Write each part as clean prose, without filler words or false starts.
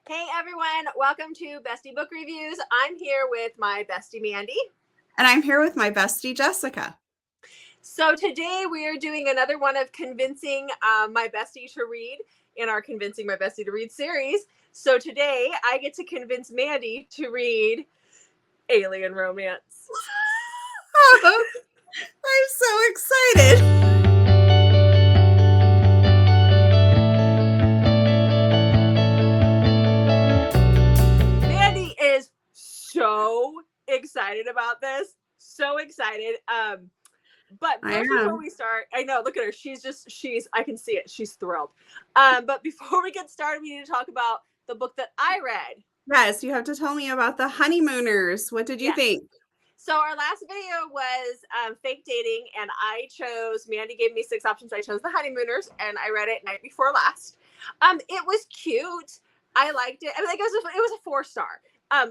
Hey everyone, welcome to Bestie Book Reviews. I'm here with my bestie Mandy. And I'm here with my bestie Jessica. So today we are doing another one of convincing my bestie to read in our Convincing My Bestie to Read series. So today I get to convince Mandy to read Alien Romance. I'm so excited. Mandy is so excited about this. So excited. But first, before we start, I know, look at her. I can see it. She's thrilled. But before we get started, we need to talk about the book that I read. Yes, you have to tell me about the Honeymooners. What did you think? So our last video was fake dating, and Mandy gave me 6 options. I chose the Honeymooners, and I read it night before last. It was cute. I liked it. I mean, it was a 4-star.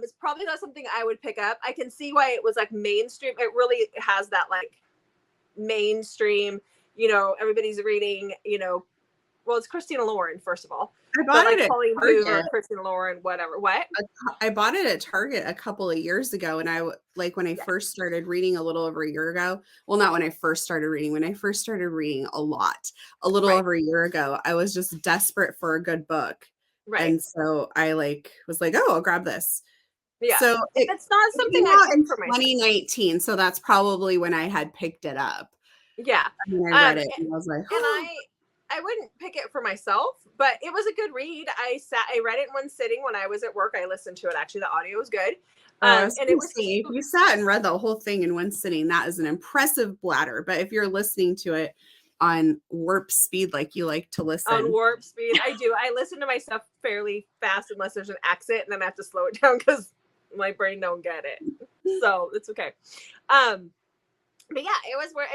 It's probably not something I would pick up. I can see why it was like mainstream. It really has that like mainstream, everybody's reading, well, it's Christina Lauren, first of all. I bought it at Target. Or Christina Lauren, whatever. What? I bought it at Target a couple of years ago, and when I first started reading a little over a year ago. Well, not when I first started reading. When I first started reading a little over a year ago, I was just desperate for a good book, and so I was like, "Oh, I'll grab this." Yeah. So it's not something I picked for myself. 2019, so that's probably when I had picked it up. Yeah. I read it and I was like, oh. I wouldn't pick it for myself, but it was a good read. I read it in one sitting when I was at work. I listened to it. Actually, the audio was good. And it was if you sat and read the whole thing in one sitting, that is an impressive bladder. But if you're listening to it on warp speed, like you like to listen. On warp speed, I do. I listen to my stuff fairly fast unless there's an accent, and then I have to slow it down because my brain don't get it. So it's okay. But yeah, it was where,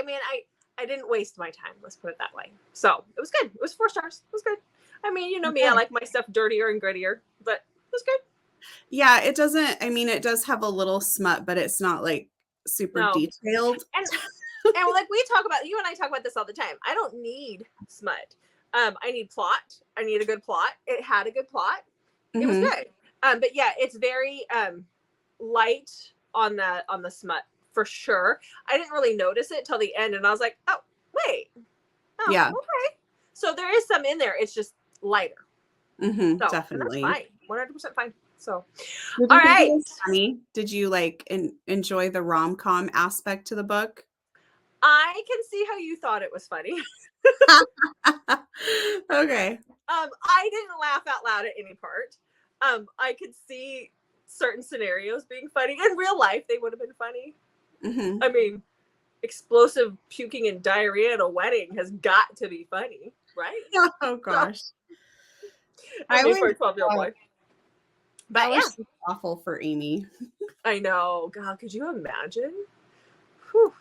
I didn't waste my time. Let's put it that way. So it was good. It was 4 stars. It was good. I mean, you know me, I like my stuff dirtier and grittier, but it was good. Yeah, it does have a little smut, but it's not like super detailed. And like you and I talk about this all the time. I don't need smut. I need plot. I need a good plot. It had a good plot. It was good. But yeah, it's very light on the smut for sure. I didn't really notice it till the end, and I was like, oh wait, yeah, okay. So there is some in there. It's just lighter. So, definitely, fine, 100% fine. So, all right. Funny. Did you enjoy the rom-com aspect to the book? I can see how you thought it was funny. Okay. I didn't laugh out loud at any part. I could see certain scenarios being funny. In real life, they would have been funny. I mean, explosive puking and diarrhea at a wedding has got to be funny, right? Oh gosh. I mean, for a 12-year-old boy. But yeah, awful for Amy. I know. God, could you imagine? Whew.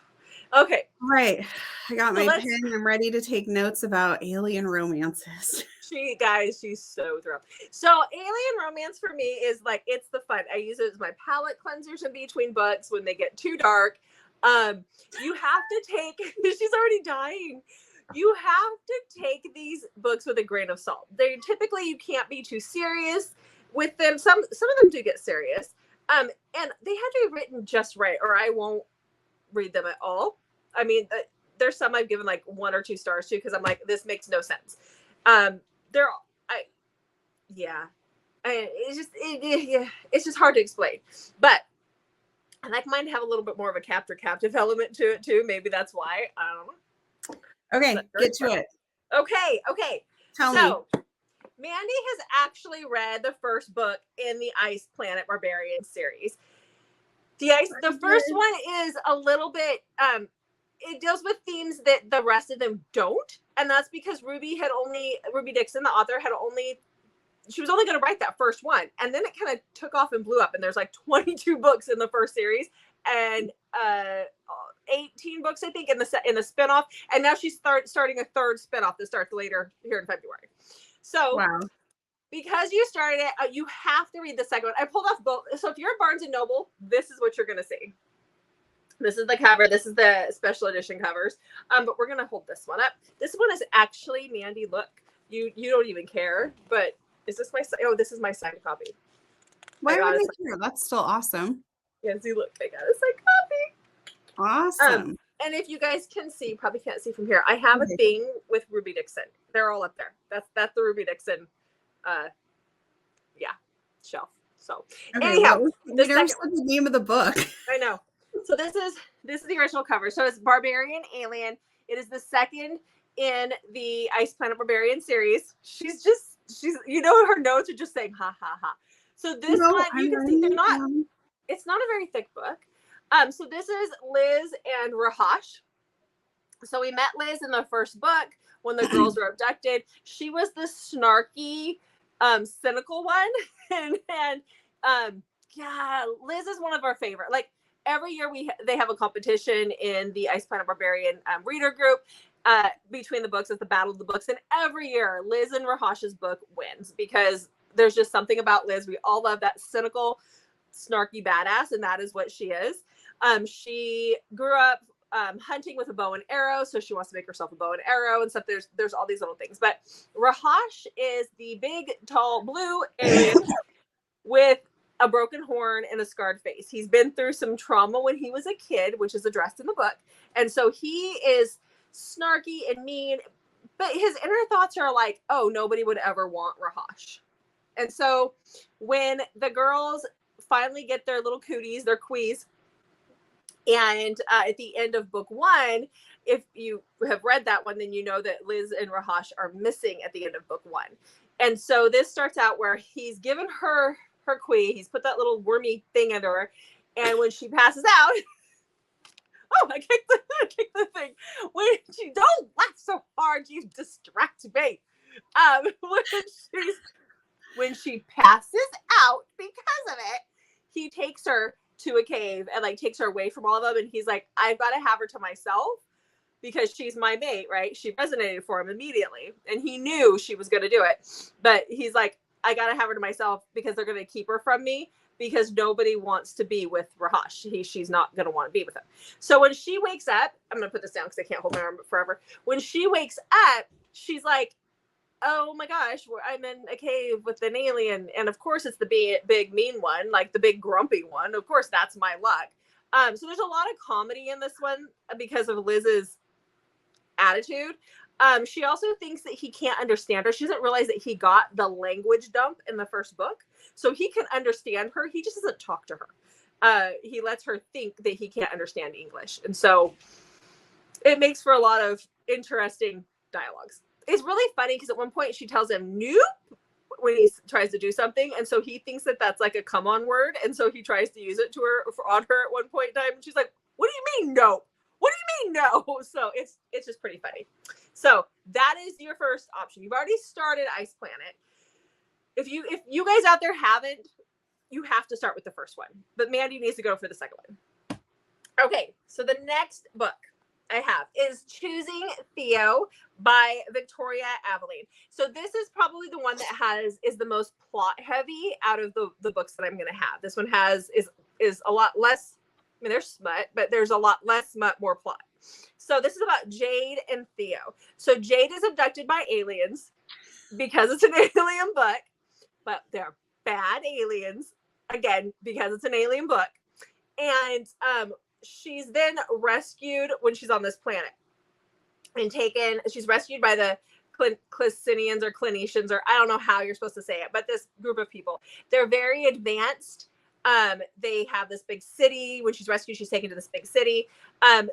Okay. Right. I got my pen. I'm ready to take notes about alien romances. She's so thrilled. So alien romance for me is it's the fun. I use it as my palate cleansers in between books when they get too dark. You have to take, she's already dying. You have to take these books with a grain of salt. Typically you can't be too serious with them. Some of them do get serious. And they have to be written just right, or I won't read them at all. I mean, there's some I've given 1 or 2 stars to because I'm like, this makes no sense. It's just hard to explain. But I like mine to have a little bit more of a captive element to it too. Maybe that's why. I don't know. Okay, get to it. Okay. Tell me. Mandy has actually read the first book in the Ice Planet Barbarian series. The first one is a little bit, it deals with themes that the rest of them don't. And that's because Ruby Dixon, the author, she was only going to write that first one. And then it kind of took off and blew up. And there's 22 books in the first series and 18 books, I think, in the spinoff. And now she's starting a third spinoff that starts later here in February. So wow. Because you started it, you have to read the second one. I pulled off both. So if you're at Barnes & Noble, this is what you're going to see. This is the cover. This is the special edition covers. But we're going to hold this one up. This one is actually, Mandy, look, you don't even care, but Is this my, oh, this is my signed copy. Why would I care? That's still awesome. Yeah, see, look, I got a signed copy. Awesome. And if you guys can see, probably can't see from here, I have a thing with Ruby Dixon. They're all up there. That's the Ruby Dixon, shelf. So anyhow, we never said the name of the book. I know. So this is the original cover. So it's Barbarian Alien. It is the second in the Ice Planet Barbarian series. She's her notes are just saying ha ha ha. So this one, you can see it's not a very thick book. So this is Liz and Rahash. So we met Liz in the first book when the girls were abducted. She was the snarky, cynical one. and Liz is one of our favorite. Like every year they have a competition in the Ice Planet Barbarian reader group between the books. It's the battle of the books. And every year Liz and Rahash's book wins because there's just something about Liz. We all love that cynical, snarky badass, and that is what she is. She grew up hunting with a bow and arrow, so she wants to make herself a bow and arrow and stuff. There's all these little things. But Rahash is the big, tall, blue alien with a broken horn and a scarred face. He's been through some trauma when he was a kid, which is addressed in the book. And so he is snarky and mean, but his inner thoughts are like, oh, nobody would ever want Rahash. And so when the girls finally get their little cooties, their quees, and at the end of book 1, if you have read that one, then you know that Liz and Rahash are missing at the end of book 1. And so this starts out where he's given her quee. He's put that little wormy thing under her. And when she passes out, oh, I kicked the thing. When she, don't laugh so hard, you distract me. When she passes out because of it, he takes her to a cave and like takes her away from all of them. And he's like, I've got to have her to myself because she's my mate, right? She resonated for him immediately. And he knew she was going to do it. But he's like, I got to have her to myself because they're going to keep her from me because nobody wants to be with Rahash. She's not going to want to be with him. So when she wakes up, I'm going to put this down because I can't hold my arm forever. When she wakes up, she's like, oh my gosh, I'm in a cave with an alien. And of course, it's the big mean one, like the big grumpy one. Of course, that's my luck. So there's a lot of comedy in this one because of Liz's attitude. She also thinks that he can't understand her. She doesn't realize that he got the language dump in the first book. So he can understand her. He just doesn't talk to her. He lets her think that he can't understand English. And so it makes for a lot of interesting dialogues. It's really funny because at one point she tells him nope when he tries to do something. And so he thinks that that's like a come on word. And so he tries to use it on her at one point in time. And she's like, what do you mean no? What do you mean no? So it's just pretty funny. So that is your first option. You've already started Ice Planet. If you guys out there haven't, you have to start with the first one. But Mandy needs to go for the second one. Okay, so the next book I have is Choosing Theo by Victoria Aveline. So this is probably the one that is the most plot heavy out of the books that I'm going to have. This one is a lot less. I mean, there's smut, but there's a lot less smut, more plot. So this is about Jade and Theo. So Jade is abducted by aliens because it's an alien book, but they're bad aliens again because it's an alien book. And she's then rescued when she's on this planet and she's rescued by the Clinicians or Clinicians, or I don't know how you're supposed to say it, but this group of people, they're very advanced. They have this big city. When she's rescued, she's taken to this big city.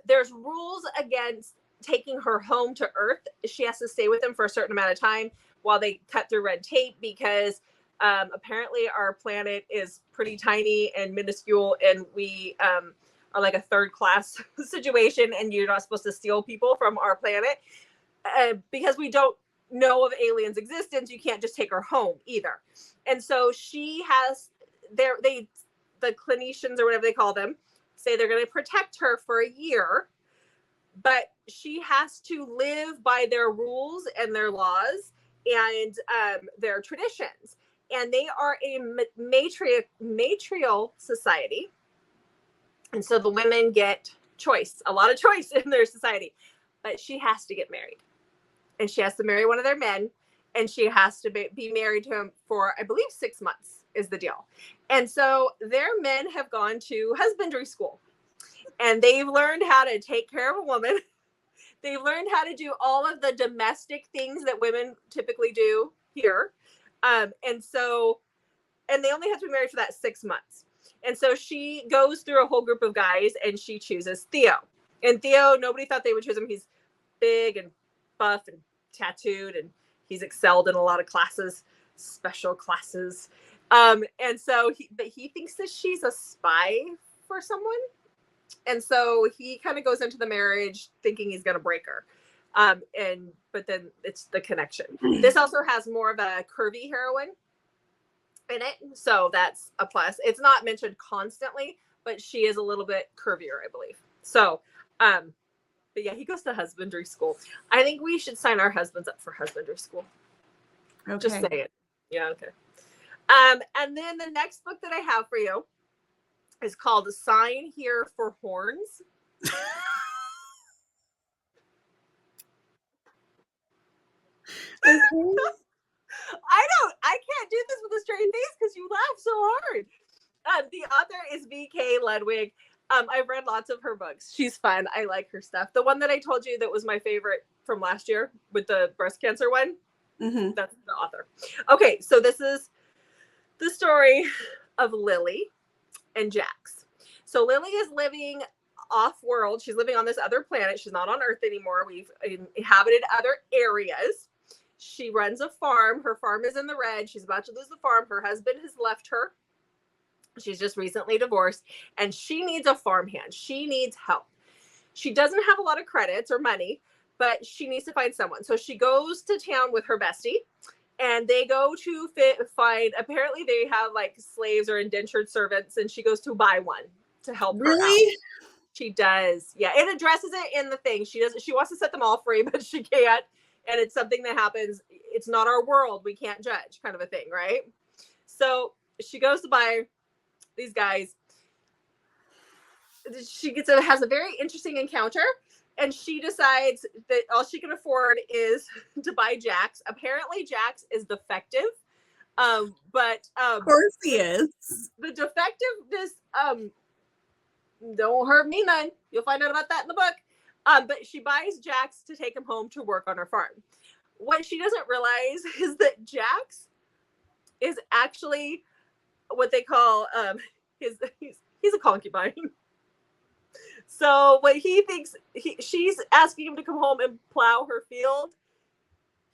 There's rules against taking her home to Earth. She has to stay with them for a certain amount of time while they cut through red tape because apparently our planet is pretty tiny and minuscule, and we are like a third class situation, and you're not supposed to steal people from our planet because we don't know of aliens' existence. You can't just take her home either. And so she has the clinicians or whatever they call them say they're going to protect her for a year, but she has to live by their rules and their laws and their traditions. And they are a matriarchal society. And so the women get a lot of choice in their society, but she has to get married, and she has to marry one of their men. and she has to be married to him for, I believe, 6 months is the deal. And so their men have gone to husbandry school, and they've learned how to take care of a woman. They've learned how to do all of the domestic things that women typically do here. And they only have to be married for that 6 months. And so she goes through a whole group of guys, and she chooses Theo. And Theo, nobody thought they would choose him. He's big and buff and tattooed, and he's excelled in a lot of classes, special classes. And so he thinks that she's a spy for someone. And so he kind of goes into the marriage thinking he's going to break her. But then it's the connection. This also has more of a curvy heroine in it. So that's a plus. It's not mentioned constantly, but she is a little bit curvier, I believe. So, but yeah, he goes to husbandry school. I think we should sign our husbands up for husbandry school. Okay. Just say it. Yeah, okay. And then the next book that I have for you is called Sign Here for Horns. Okay. I can't do this with a straight face because you laugh so hard. The author is V.K. Ludwig. I've read lots of her books. She's fun. I like her stuff. The one that I told you that was my favorite from last year with the breast cancer one, that's the author. Okay, so this is the story of Lily and Jax. So Lily is living off-world. She's living on this other planet. She's not on Earth anymore. We've inhabited other areas. She runs a farm. Her farm is in the red. She's about to lose the farm. Her husband has left her. She's just recently divorced, and she needs a farmhand. She needs help. She doesn't have a lot of credits or money, but she needs to find someone. So she goes to town with her bestie, and they go to find, apparently they have like slaves or indentured servants, and she goes to buy one to help her out. She does. Yeah, it addresses it in the thing. She wants to set them all free, but she can't. And it's something that happens. It's not our world. We can't judge, kind of a thing, right? So she goes to buy these guys. She has a very interesting encounter, and she decides that all she can afford is to buy Jax. Apparently, Jax is defective. But of course he is. The defectiveness, don't hurt me none. You'll find out about that in the book. But she buys Jax to take him home to work on her farm. What she doesn't realize is that Jax is actually what they call he's a concubine. So what he thinks she's asking him to come home and plow her field,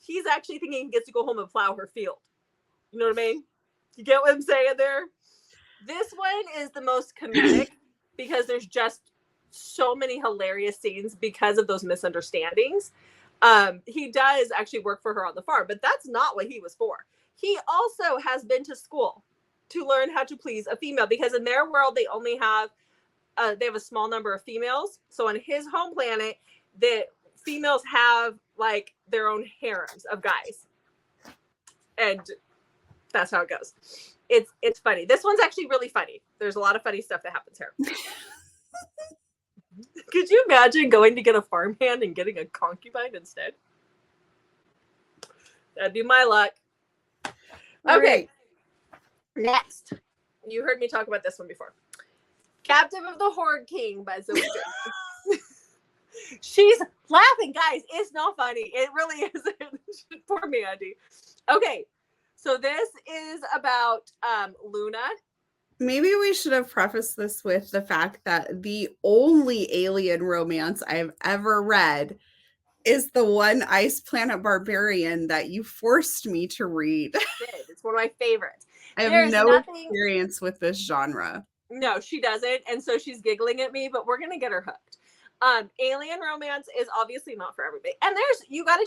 he's actually thinking he gets to go home and plow her field. You know what I mean? You get what I'm saying there? This one is the most comedic because there's just so many hilarious scenes because of those misunderstandings. He does actually work for her on the farm, but that's not what he was for. He also has been to school to learn how to please a female, because in their world they only have they have a small number of females. So on his home planet, the females have like their own harems of guys, and that's how it goes. It's funny. This one's actually really funny. There's a lot of funny stuff that happens here. Could you imagine going to get a farmhand and getting a concubine instead? That'd be my luck. Okay. Right. Next. You heard me talk about this one before. Captive of the Horde King by Zoey. She's laughing, guys. It's not funny. It really isn't. Poor Mandy. Okay. So this is about Luna. Maybe we should have prefaced this with the fact that the only alien romance I've ever read is the one Ice Planet Barbarian that you forced me to read. It's one of my favorites. I have no experience with this genre. No, she doesn't. And so she's giggling at me, but we're going to get her hooked. Alien romance is obviously not for everybody. And you got to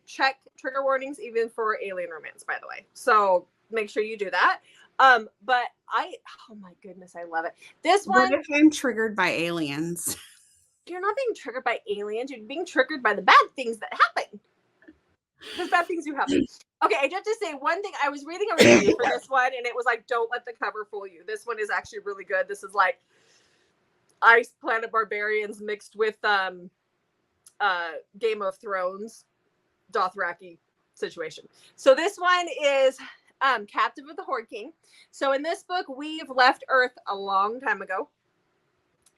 check trigger warnings even for alien romance, by the way. So make sure you do that. But oh my goodness, I love it. This one. What if I'm triggered by aliens? You're not being triggered by aliens. You're being triggered by the bad things that happen. There's bad things you happen. Okay, I just to say one thing. I was reading a review for this one, and it was like, don't let the cover fool you. This one is actually really good. This is like Ice Planet Barbarians mixed with Game of Thrones Dothraki situation. So this one is Captive of the Horde King. So in this book, we've left Earth a long time ago,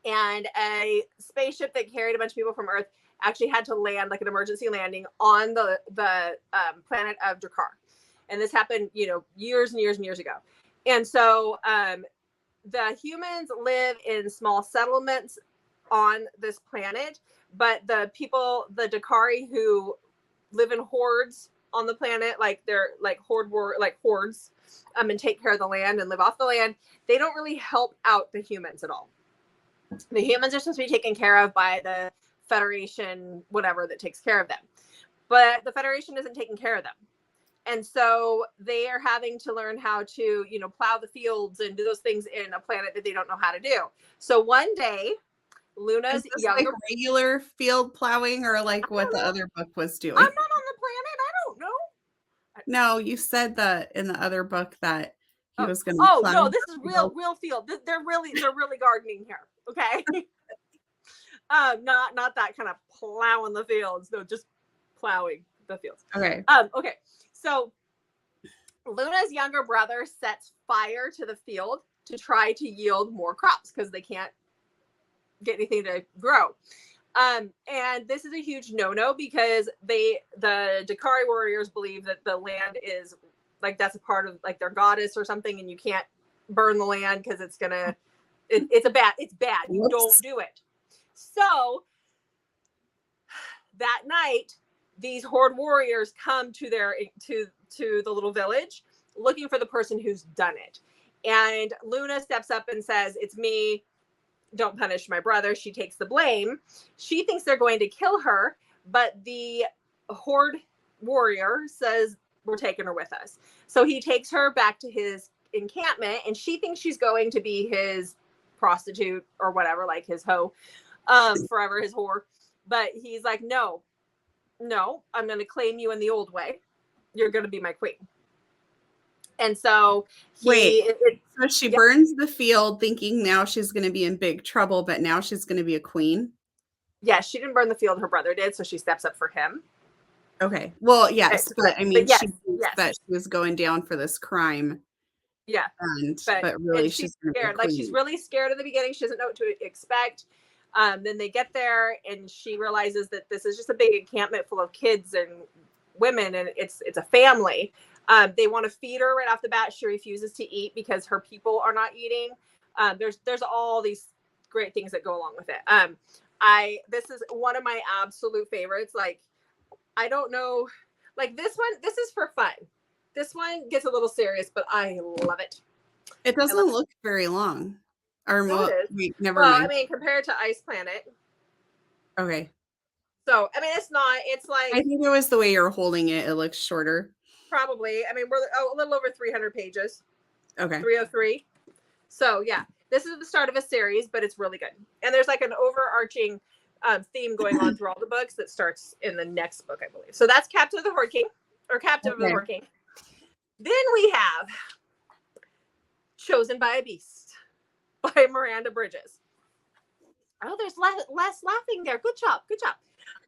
and a spaceship that carried a bunch of people from Earth actually had to land, like an emergency landing, on the planet of Drakkar. And this happened, years and years and years ago. And so the humans live in small settlements on this planet, but the people, the Drakkari, who live in hordes on the planet, like they're like hordes, and take care of the land and live off the land, they don't really help out the humans at all. The humans are supposed to be taken care of by the Federation, whatever, that takes care of them. But the Federation isn't taking care of them. And so they are having to learn how to, plow the fields and do those things in a planet that they don't know how to do. So one day, Luna's younger... like regular field plowing, or like what the other book was doing? I'm not on the planet. I don't know. No, you said that in the other book that he was going to. Oh no, this is real field. They're really gardening here. Okay. Not that kind of plowing the fields. No, just plowing the fields. Okay. Okay. So Luna's younger brother sets fire to the field to try to yield more crops because they can't get anything to grow. And this is a huge no-no because the Drakkari warriors believe that the land is like, that's a part of like their goddess or something, and you can't burn the land because it's gonna, it's bad. You don't do it. So that night, these Horde warriors come to the little village looking for the person who's done it. And Luna steps up and says, "It's me. Don't punish my brother." She takes the blame. She thinks they're going to kill her, but the Horde warrior says, "We're taking her with us." So he takes her back to his encampment, and she thinks she's going to be his prostitute or whatever, like his hoe, forever, his whore. But he's like, no, I'm going to claim you in the old way. You're going to be my queen. And so so she burns the field thinking now she's going to be in big trouble, but now she's going to be a queen. Yeah, she didn't burn the field. Her brother did. So she steps up for him. Okay. Well, yes. But I mean, yes, she thinks that she was going down for this crime. Yeah. But really, she's scared. Like, she's really scared at the beginning. She doesn't know what to expect. Then they get there and she realizes that this is just a big encampment full of kids and women, and it's a family. They want to feed her right off the bat. She refuses to eat because her people are not eating. There's all these great things that go along with it. This is one of my absolute favorites. Like, I don't know, like this is for fun. This one gets a little serious, but I love it. It doesn't look very long. Or never mind. I mean, compared to Ice Planet. Okay. So, I mean, it's not. It's like, I think it was the way you're holding it. It looks shorter. Probably. I mean, we're a little over 300 pages. Okay. 303. So, yeah. This is the start of a series, but it's really good. And there's like an overarching theme going on through all the books that starts in the next book, I believe. So that's Captive of the Horde King, or Captive of the Horde King. Then we have Chosen by a Beast by Miranda Bridges. Oh, there's less laughing there. Good job.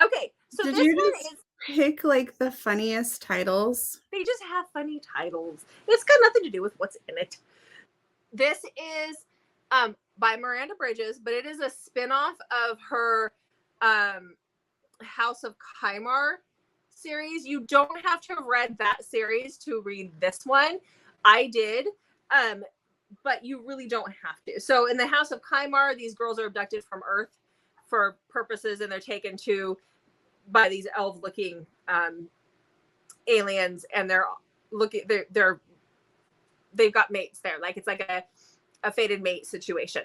Okay, so Did this you one just is pick like the funniest titles? They just have funny titles. It's got nothing to do with what's in it. This is by Miranda Bridges, but it is a spinoff of her House of Kymar series. You don't have to have read that series to read this one. I did, but you really don't have to. So in the House of Kymar, these girls are abducted from Earth for purposes, and they're taken by these elf-looking aliens, and they've got mates there. Like, it's like a fated mate situation.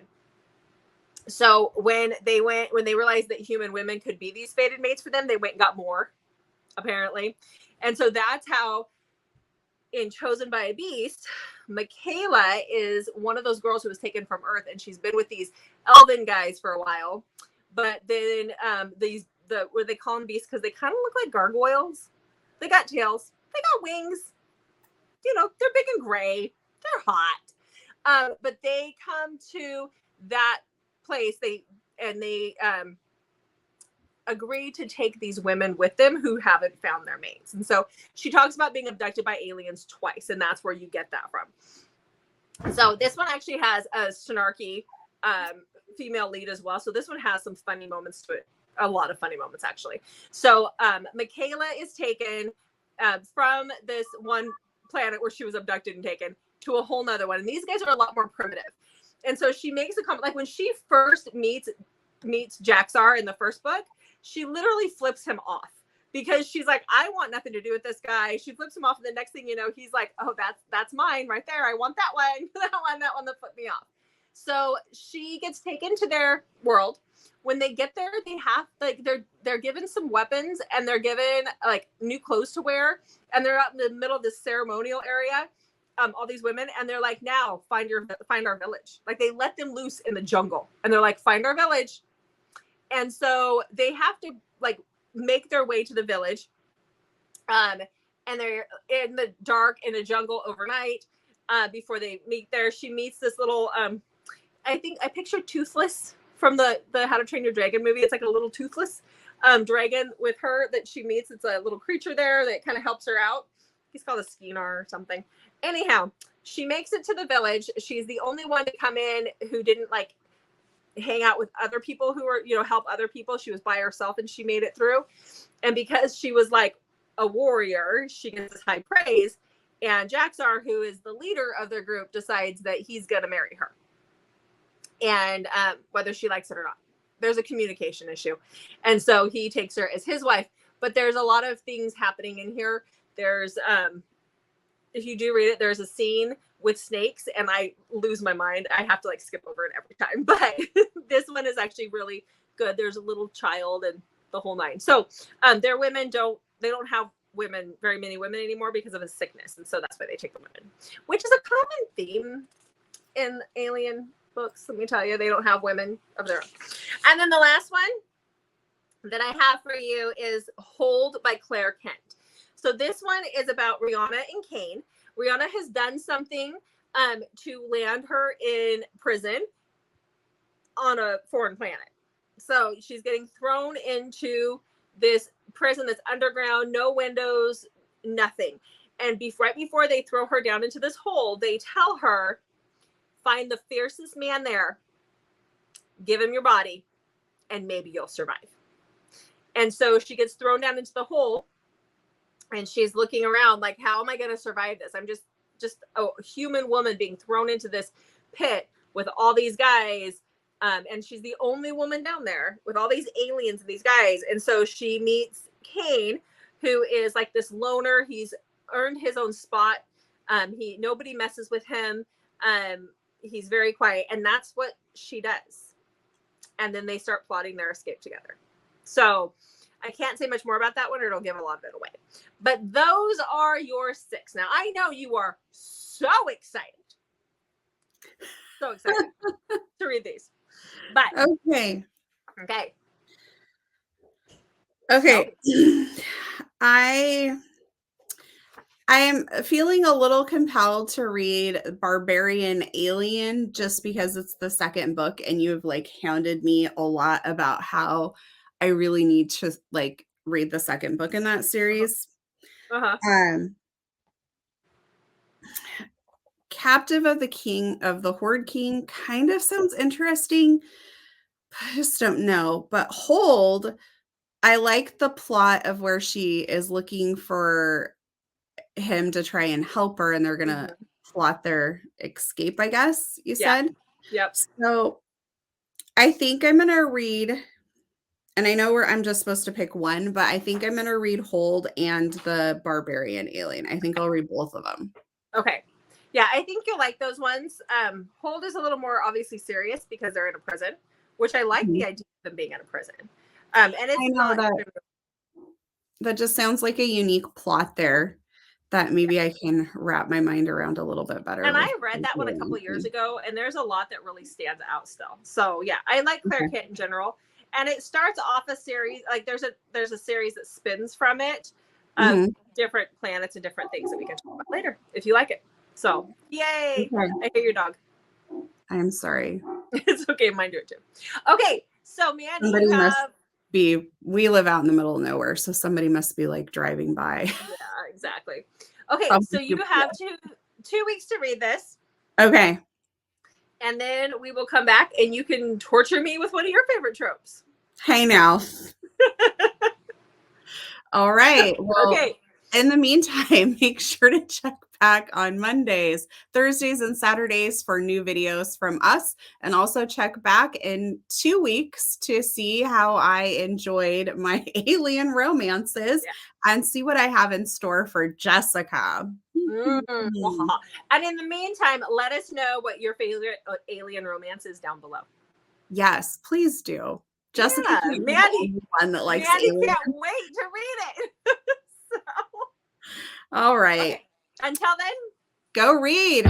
So when they realized that human women could be these fated mates for them, they went and got more, apparently. And so that's how in Chosen by a Beast, Michaela is one of those girls who was taken from Earth, and she's been with these elven guys for a while. But then what they call them beasts because they kind of look like gargoyles. They got tails. They got wings. They're big and gray. They're hot. But they come to that place. They agree to take these women with them who haven't found their mates. And so she talks about being abducted by aliens twice, and that's where you get that from. So this one actually has a snarky female lead as well. So this one has some funny moments to it. A lot of funny moments, actually. So Michaela is taken from this one planet where she was abducted and taken to a whole nother one. And these guys are a lot more primitive. And so she makes a comment, like when she first meets Jaxar in the first book, she literally flips him off because she's like, I want nothing to do with this guy. She flips him off, and the next thing you know, he's like, oh, that's mine right there. I want that one. that one that flipped me off. So she gets taken to their world. When they get there, they have like they're given some weapons, and they're given like new clothes to wear, and they're out in the middle of this ceremonial area. All these women, and they're like, now find our village. Like they let them loose in the jungle, and they're like, find our village. And so they have to like make their way to the village. And they're in the dark in a jungle overnight. Before they meet there, she meets this little I think I pictured Toothless from the How to Train Your Dragon movie. It's like a little toothless dragon with her that she meets. It's a little creature there that kind of helps her out. He's called a Skenar or something. Anyhow, she makes it to the village. She's the only one to come in who didn't like hang out with other people who were, help other people. She was by herself, and she made it through. And because she was like a warrior, she gets this high praise. And Jaxar, who is the leader of their group, decides that he's going to marry her. And whether she likes it or not, there's a communication issue. And so he takes her as his wife. But there's a lot of things happening in here. There's, if you do read it, there's a scene with snakes, and I lose my mind. I have to like skip over it every time. But this one is actually really good. There's a little child and the whole nine. So their women don't have very many women anymore because of a sickness. And so that's why they take the women, which is a common theme in Alien books. Let me tell you, they don't have women of their own. And then the last one that I have for you is Hold by Claire Kent. So this one is about Rihanna and Kane. Rihanna has done something to land her in prison on a foreign planet. So she's getting thrown into this prison that's underground, no windows, nothing. And right before they throw her down into this hole, they tell her, find the fiercest man there, give him your body, and maybe you'll survive. And so she gets thrown down into the hole, and she's looking around like, how am I going to survive this? I'm just a human woman being thrown into this pit with all these guys. And she's the only woman down there with all these aliens and these guys. And so she meets Kane, who is like this loner. He's earned his own spot. Nobody messes with him. He's very quiet. And that's what she does. And then they start plotting their escape together. So I can't say much more about that one, or it'll give a lot of it away. But those are your 6. Now, I know you are so excited. So excited to read these. But Okay. So, I am feeling a little compelled to read Barbarian Alien just because it's the second book, and you've like hounded me a lot about how I really need to like read the second book in that series. Captive of the Horde King kind of sounds interesting. I just don't know. But Hold, I like the plot of where she is looking for him to try and help her, and they're going to plot their escape, I guess you said. Yep. So I think I'm going to read, and I know I'm just supposed to pick one, but I think I'm going to read Hold and the Barbarian Alien. I think I'll read both of them. Okay. Yeah, I think you'll like those ones. Hold is a little more obviously serious because they're in a prison, which I like the idea of them being in a prison. And it's I know that just sounds like a unique plot there that maybe I can wrap my mind around a little bit better. And I read that one a couple of years ago, and there's a lot that really stands out still. So yeah, I like Claire Kent in general. And it starts off a series, like there's a series that spins from it of different planets and different things that we can talk about later if you like it. So yay! Okay. I hear your dog. I'm sorry. It's okay, mine do it too. Okay, so Mandy, we live out in the middle of nowhere, so somebody must be like driving by. Yeah, exactly. Okay, so Probably you have 2 weeks to read this. Okay. And then we will come back and you can torture me with one of your favorite tropes. Hey now. All right. Well, Okay. in the meantime, make sure to check back on Mondays, Thursdays, and Saturdays for new videos from us. And also check back in 2 weeks to see how I enjoyed my alien romances and see what I have in store for Jessica. And in the meantime, let us know what your favorite alien romance is down below. Yes, please do. Jessica, Mandy, one that likes Mandy aliens. can't wait to read it. So, all right. okay. Until then, go read.